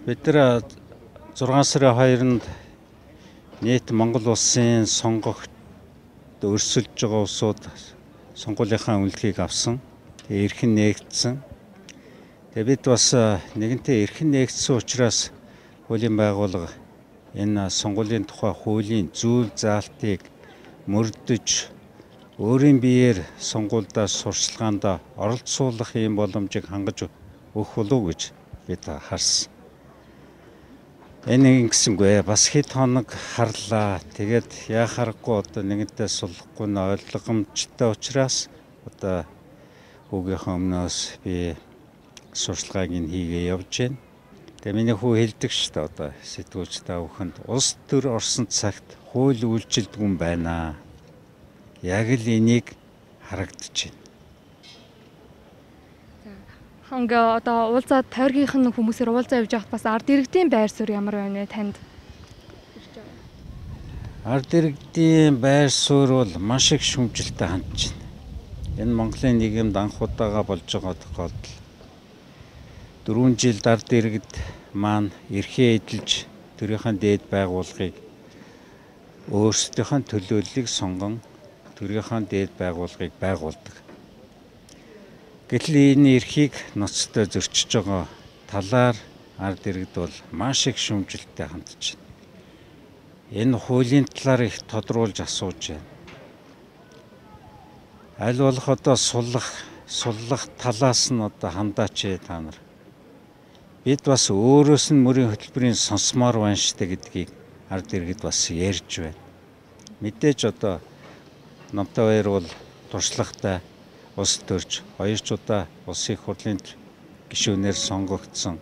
бид нар 6 сарын 2-нд нийт Монгол улсын сонгогт өрсөлдөж байгаа улсууд сонгуулийнхаа үнэлгээг авсан. Тэгээ эрхэн нээгдсэн. Тэгээ бид бас нэгэнтээ эрхэн нээгдсэн учраас хуулийн байгууллага энэ сонгуулийн тухай хуулийн зүйл заалтыг мөрдөж өөрийн биеэр сонгуульдаа сурчлагаанд оролцуулах ийм боломжийг хангаж өгөх болов гэж бид харсан. Энэ ингэсэнгүй бас хэд хоног харлаа. Тэгээд яа харахгүй одоо нэгэнтээ суллахгүй нь ойлгомжтой учраас одоо хүүгийнхээ өмнөөс би сурчлагааг нь хийгээ явж байна. Тэгээ миний хүү хэлдэг шүү дээ одоо сэтгүүлч та бүхэнд улс төр орсон цагт хууль үйлчилдэг юм байна. Яг л энийг харагдаж байна. Ингээ одоо уулзаад тойргийнх нь хүмүүсээр уулзаа явж байхад бас ард иргэдийн байр суурь ямар байна вэ танд? Ард иргэдийн байр суурь бол маш их шүмжилтэй хандж байна. Энэ Монголын нийгэмд анх удаага болж байгаа тохиолдол. 4 жилд ард иргэд маань эрхээ эдэлж төрийнхөө дээд байгууллагыг өөрсдийнхөө төлөөллийг сонгон төрийнхөө дээд байгууллагыг байгуулдаг. Гэтэл энэ эрхийг ноцтой зөрчиж байгаа талаар ард иргэд бол маш их шүмжилттэй хандж байна. Энэ хуулийн талаар их тодруулж асууж байна. Аль болох одоо суллах талаас нь одоо хандаач та нар. Бид бас өөрөөс нь мөрийн хөтөлбөрийн сонсомоор байна штэ гэдгийг ард иргэд бас ярьж байна. Мэдээж одоо Намтай баяр бол туршлагатай улс төрж 2 удаа улсын их хурлын гишүүнээр сонгогдсон.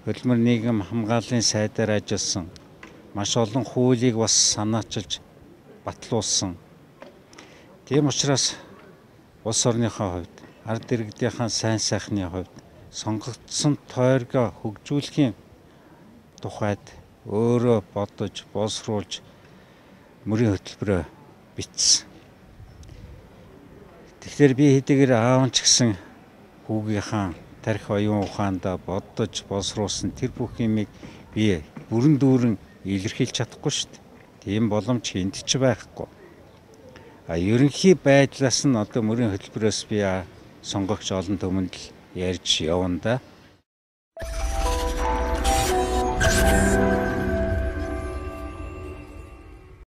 Хөдөлмөр нийгэм хамгааллын сайдаар ажилласан. Маш олон хуулийг бас санаачилж батлуулсан. Тийм учраас улс орныхоо хувьд, ард иргэдийнхээ сайн сайхны хувьд сонгогдсон тойргоо хөгжүүлэхийн тухайд өөрөө бодож, боловсруулж мөрийн хөтөлбөрөө бичсэн. Тэгэхээр би хэдийгээр аав ч гэсэн хүүгийнхаа тарих оюун ухаандаа бодож, боловсруулсан тэр бүх юмыг би бүрэн дүүрэн илэрхийлж чадахгүй шүү дээ. Тийм боломж хэнд ч байхгүй. Ерөнхий байдлаас нь одоо мөрийн хөтөлбөрөөс би сонгогч олон түмэнд л ярьж явна да.